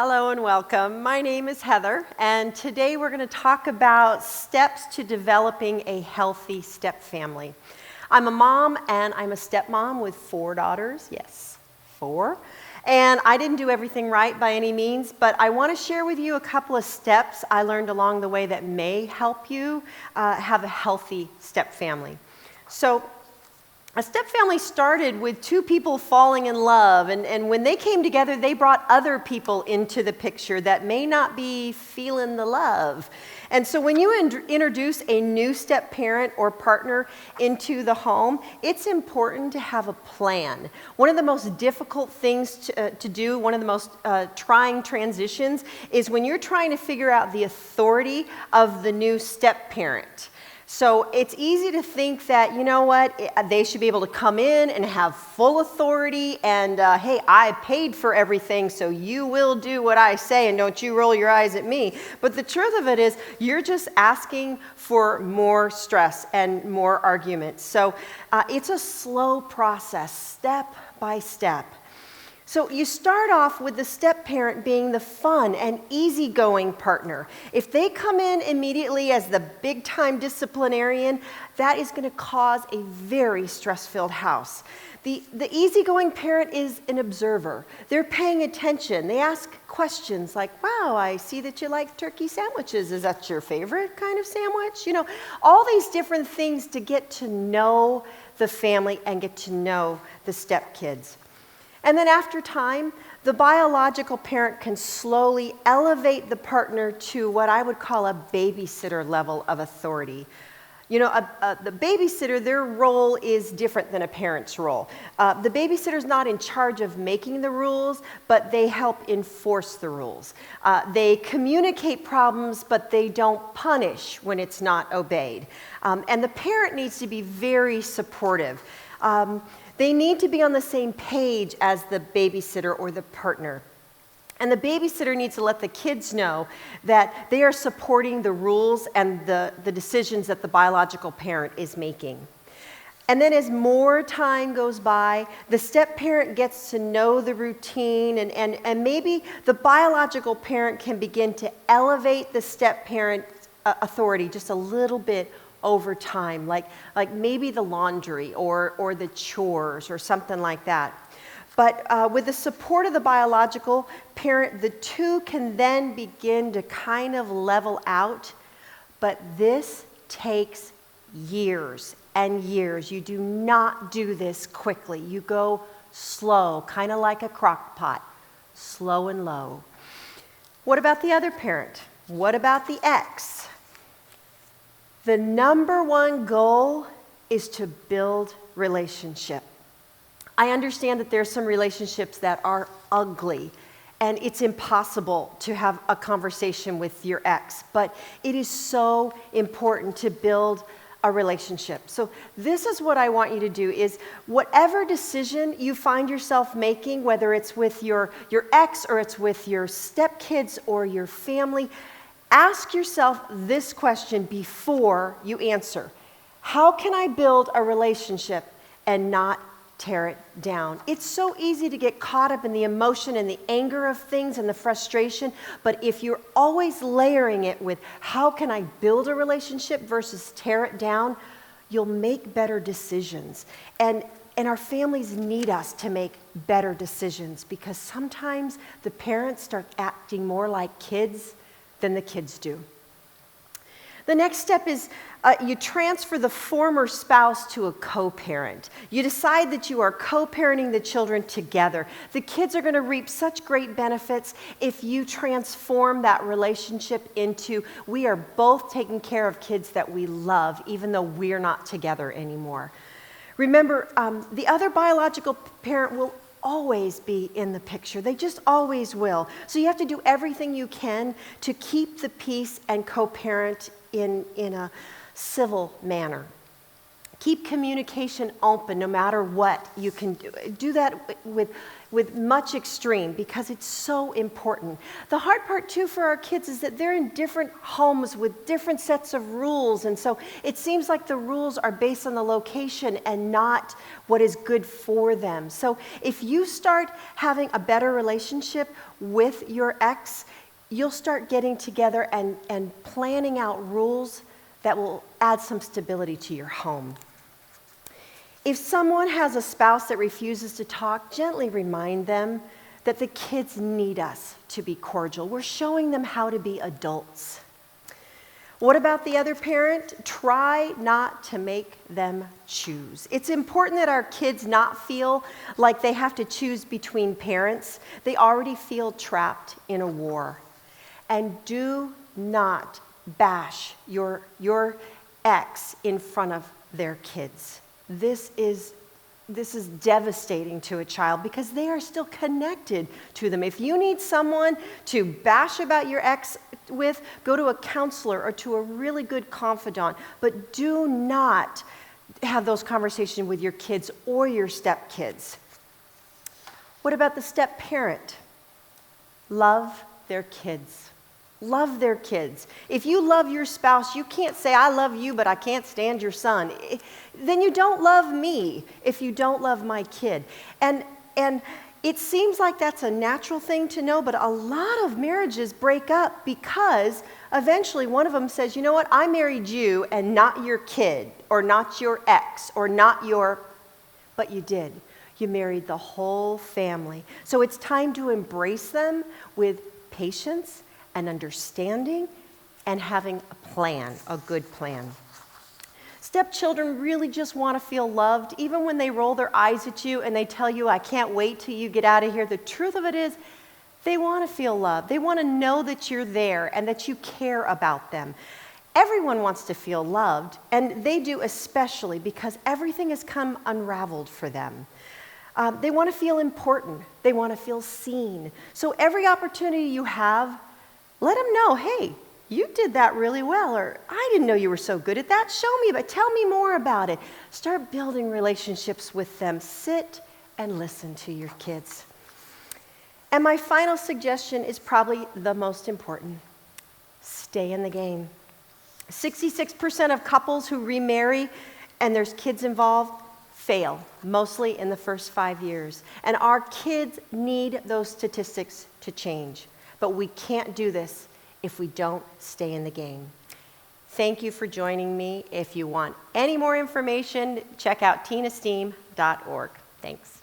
Hello and welcome. My name is Heather, and today we're going to talk about steps to developing a healthy step family. I'm a mom, and I'm a stepmom with 4 daughters. Yes, 4. And I didn't do everything right by any means, but I want to share with you a couple of steps I learned along the way that may help you have a healthy step family. So, a step family started with 2 people falling in love, and when they came together, they brought other people into the picture that may not be feeling the love. And so when you introduce a new step parent or partner into the home, it's important to have a plan. One of the most difficult things to do, one of the most trying transitions, is when you're trying to figure out the authority of the new step parent. So it's easy to think that, you know what, they should be able to come in and have full authority and, hey, I paid for everything, so you will do what I say and don't you roll your eyes at me. But the truth of it is, you're just asking for more stress and more arguments. So it's a slow process, step by step. So you start off with the step parent being the fun and easygoing partner. If they come in immediately as the big-time disciplinarian, that is going to cause a very stress-filled house. The easygoing parent is an observer. They're paying attention. They ask questions like, wow, I see that you like turkey sandwiches. Is that your favorite kind of sandwich? You know, all these different things to get to know the family and get to know the stepkids. And then after time, the biological parent can slowly elevate the partner to what I would call a babysitter level of authority. You know, the babysitter, their role is different than a parent's role. The babysitter's not in charge of making the rules, but they help enforce the rules. They communicate problems, but they don't punish when it's not obeyed. And the parent needs to be very supportive. They need to be on the same page as the babysitter or the partner. And the babysitter needs to let the kids know that they are supporting the rules and the decisions that the biological parent is making. And then as more time goes by, the step parent gets to know the routine, and maybe the biological parent can begin to elevate the step parent's authority just a little bit over time, like maybe the laundry or the chores or something like that. But with the support of the biological parent, the two can then begin to kind of level out. But this takes years and years. You do not do this quickly. You go slow, kind of like a crock pot, slow and low. What about the other parent? What about the ex? The number one goal is to build relationship. I understand that there's some relationships that are ugly, and it's impossible to have a conversation with your ex, but it is so important to build a relationship. So this is what I want you to do is whatever decision you find yourself making, whether it's with your ex or it's with your stepkids or your family, ask yourself this question before you answer. How can I build a relationship and not tear it down? It's so easy to get caught up in the emotion and the anger of things and the frustration, but if you're always layering it with how can I build a relationship versus tear it down, you'll make better decisions. And our families need us to make better decisions because sometimes the parents start acting more like kids than the kids do. The next step is you transfer the former spouse to a co-parent. You decide that you are co-parenting the children together. The kids are going to reap such great benefits if you transform that relationship into we are both taking care of kids that we love, even though we're not together anymore. Remember, the other biological parent will always be in the picture. They just always will. So you have to do everything you can to keep the peace and co-parent in a civil manner. Keep communication open no matter what. You can do that with much extreme because it's so important. The hard part too for our kids is that they're in different homes with different sets of rules, and so it seems like the rules are based on the location and not what is good for them. So if you start having a better relationship with your ex, you'll start getting together and planning out rules that will add some stability to your home. If someone has a spouse that refuses to talk, gently remind them that the kids need us to be cordial. We're showing them how to be adults. What about the other parent? Try not to make them choose. It's important that our kids not feel like they have to choose between parents. They already feel trapped in a war. And do not bash your ex in front of their kids. This is devastating to a child because they are still connected to them. If you need someone to bash about your ex with, go to a counselor or to a really good confidant, but do not have those conversations with your kids or your stepkids. What about the step-parent? Love their kids. Love their kids. If you love your spouse, you can't say, I love you, but I can't stand your son. Then you don't love me if you don't love my kid. And it seems like that's a natural thing to know, but a lot of marriages break up because eventually one of them says, you know what, I married you and not your kid, or not your ex, or not your, but you did. You married the whole family. So it's time to embrace them with patience and understanding and having a plan, a good plan. Stepchildren really just want to feel loved, even when they roll their eyes at you and they tell you, I can't wait till you get out of here. The truth of it is, they want to feel loved. They want to know that you're there and that you care about them. Everyone wants to feel loved, and they do especially because everything has come unraveled for them. They want to feel important. They want to feel seen. So every opportunity you have, let them know, hey, you did that really well, or I didn't know you were so good at that. Show me, but tell me more about it. Start building relationships with them. Sit and listen to your kids. And my final suggestion is probably the most important. Stay in the game. 66% of couples who remarry and there's kids involved fail, mostly in the first 5 years. And our kids need those statistics to change. But we can't do this if we don't stay in the game. Thank you for joining me. If you want any more information, check out teenesteam.org. Thanks.